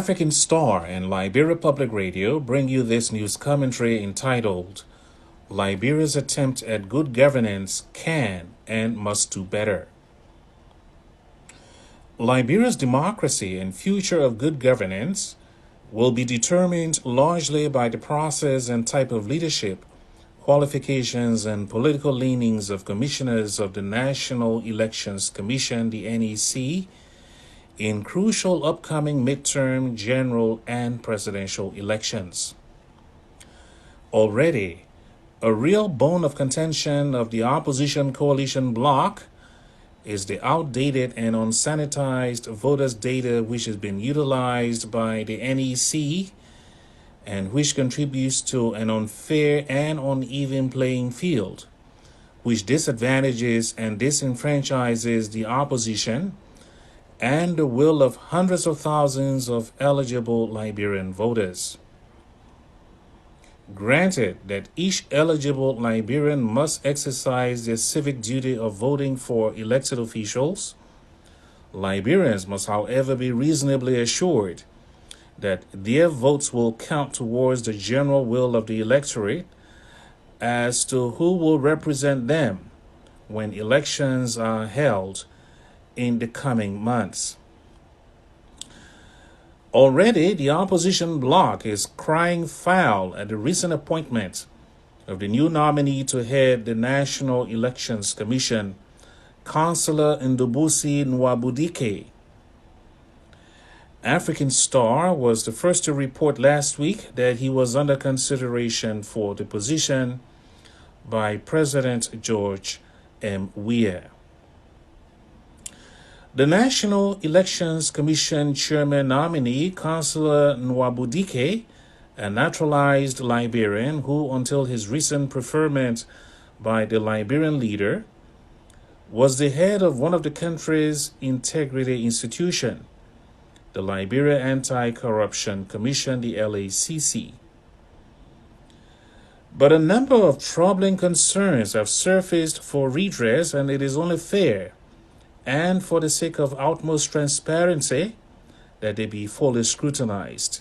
African Star and Liberia Public Radio bring you this news commentary entitled, Liberia's Attempt at Good Governance Can and Must Do Better. Liberia's democracy and future of good governance will be determined largely by the process and type of leadership, qualifications, and political leanings of commissioners of the National Elections Commission, the NEC, in crucial upcoming midterm, general, and presidential elections. Already, a real bone of contention of the opposition coalition bloc is the outdated and unsanitized voters' data which has been utilized by the NEC and which contributes to an unfair and uneven playing field, which disadvantages and disenfranchises the opposition and the will of hundreds of thousands of eligible Liberian voters. Granted that each eligible Liberian must exercise their civic duty of voting for elected officials, Liberians must, however, be reasonably assured that their votes will count towards the general will of the electorate as to who will represent them when elections are held in the coming months. Already, the opposition bloc is crying foul at the recent appointment of the new nominee to head the National Elections Commission, Councillor Ndubuisi Nwabudike. African Star was the first to report last week that he was under consideration for the position by President George M. Weah. The National Elections Commission Chairman nominee, Councillor Nwabudike, a naturalized Liberian who, until his recent preferment by the Liberian leader, was the head of one of the country's integrity institution, the Liberia Anti-Corruption Commission, the LACC. But a number of troubling concerns have surfaced for redress, and it is only fair and for the sake of utmost transparency that they be fully scrutinized.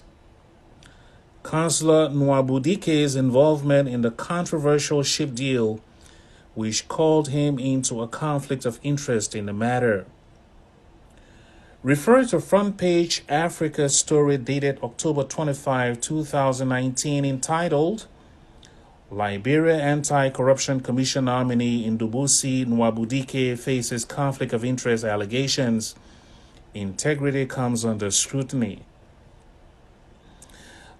Councillor Nwabudike's involvement in the controversial ship deal, which called him into a conflict of interest in the matter. Refer to Front Page Africa story dated October 25, 2019, entitled, Liberia Anti-Corruption Commission nominee Ndubuisi Nwabudike faces conflict of interest allegations. Integrity comes under scrutiny.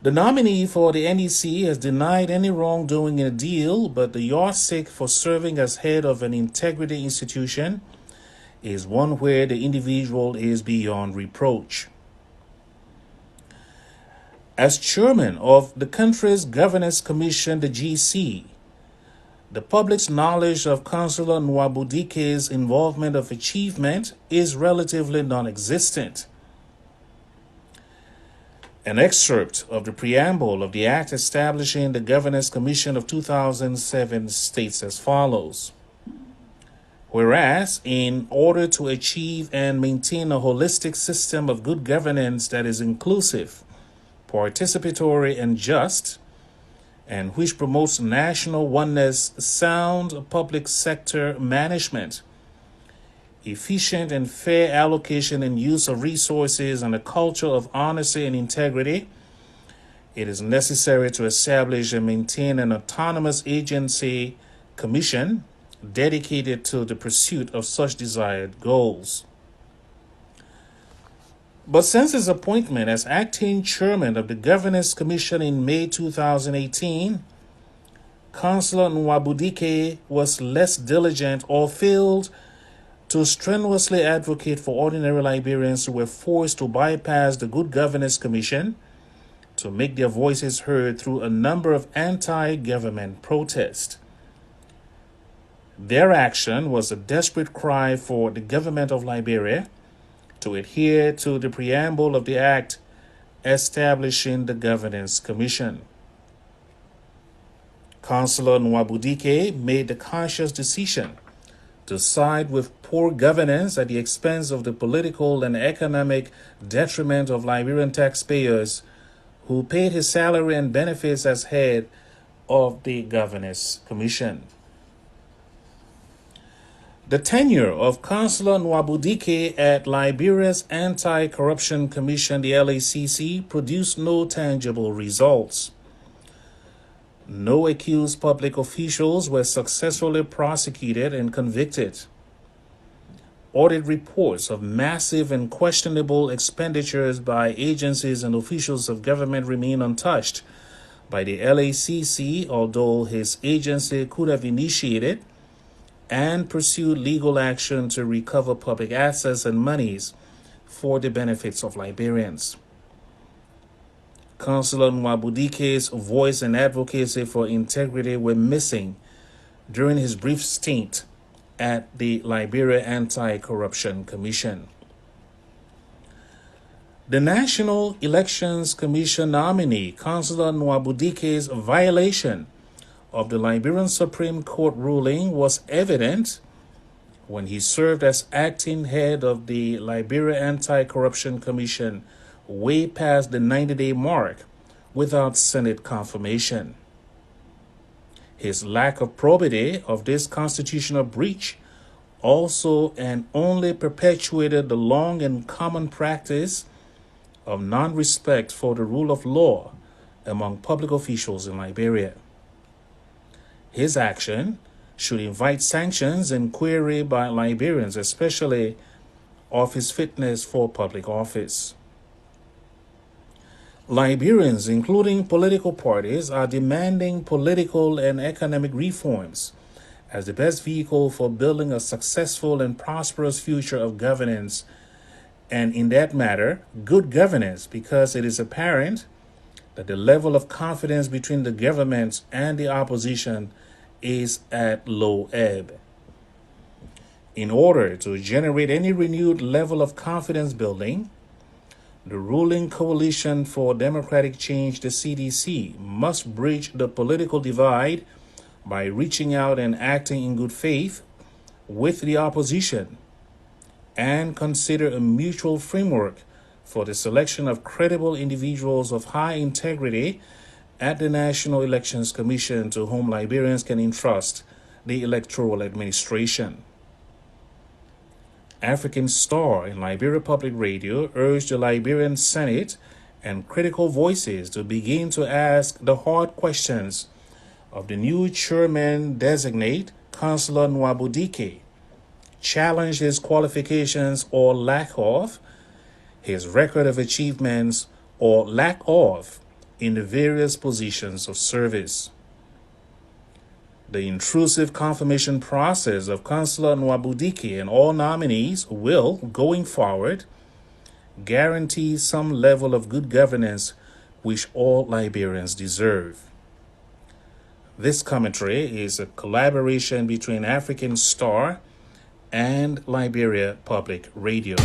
The nominee for the NEC has denied any wrongdoing in the deal, but the yardstick for serving as head of an integrity institution is one where the individual is beyond reproach. As chairman of the country's governance commission, the GC, the public's knowledge of Councillor Nwabudike's involvement of achievement is relatively non-existent. An excerpt of the preamble of the Act establishing the Governance Commission of 2007 states as follows. Whereas, in order to achieve and maintain a holistic system of good governance that is inclusive, participatory, and just, and which promotes national oneness, sound public sector management, efficient and fair allocation and use of resources, and a culture of honesty and integrity, it is necessary to establish and maintain an autonomous agency commission dedicated to the pursuit of such desired goals. But since his appointment as acting chairman of the Governance Commission in May 2018, Councillor Nwabudike was less diligent or failed to strenuously advocate for ordinary Liberians who were forced to bypass the Good Governance Commission to make their voices heard through a number of anti-government protests. Their action was a desperate cry for the government of Liberia to adhere to the preamble of the Act establishing the Governance Commission. Councillor Nwabudike made the conscious decision to side with poor poor governance at the expense of the political and economic detriment of Liberian taxpayers who paid his salary and benefits as head of the Governance Commission. The tenure of Councillor Nwabudike at Liberia's Anti-Corruption Commission, the LACC, produced no tangible results. No accused public officials were successfully prosecuted and convicted. Audit reports of massive and questionable expenditures by agencies and officials of government remain untouched by the LACC, although his agency could have initiated and pursued legal action to recover public assets and monies for the benefits of Liberians. Councillor Nwabudike's voice and advocacy for integrity were missing during his brief stint at the Liberia Anti-Corruption Commission. The National Elections Commission nominee, Councillor Nwabudike's violation of the Liberian Supreme Court ruling was evident when he served as acting head of the Liberia Anti-Corruption Commission way past the 90-day mark without Senate confirmation. His lack of probity of this constitutional breach also and only perpetuated the long and common practice of non-respect for the rule of law among public officials in Liberia. His action should invite sanctions and query by Liberians, especially of his fitness for public office. Liberians, including political parties, are demanding political and economic reforms as the best vehicle for building a successful and prosperous future of governance, and in that matter, good governance, because it is apparent that the level of confidence between the government and the opposition is at low ebb. In order to generate any renewed level of confidence building, the ruling Coalition for Democratic Change, the CDC, must bridge the political divide by reaching out and acting in good faith with the opposition and consider a mutual framework for the selection of credible individuals of high integrity at the National Elections Commission to whom Liberians can entrust the electoral administration. African Star in Liberia Public Radio urged the Liberian Senate and critical voices to begin to ask the hard questions of the new chairman designate, Councillor Nwabudike, challenge his qualifications or lack of, his record of achievements or lack of in the various positions of service. The intrusive confirmation process of Councillor Nwabudike and all nominees will, going forward, guarantee some level of good governance which all Liberians deserve. This commentary is a collaboration between African Star and Liberia Public Radio.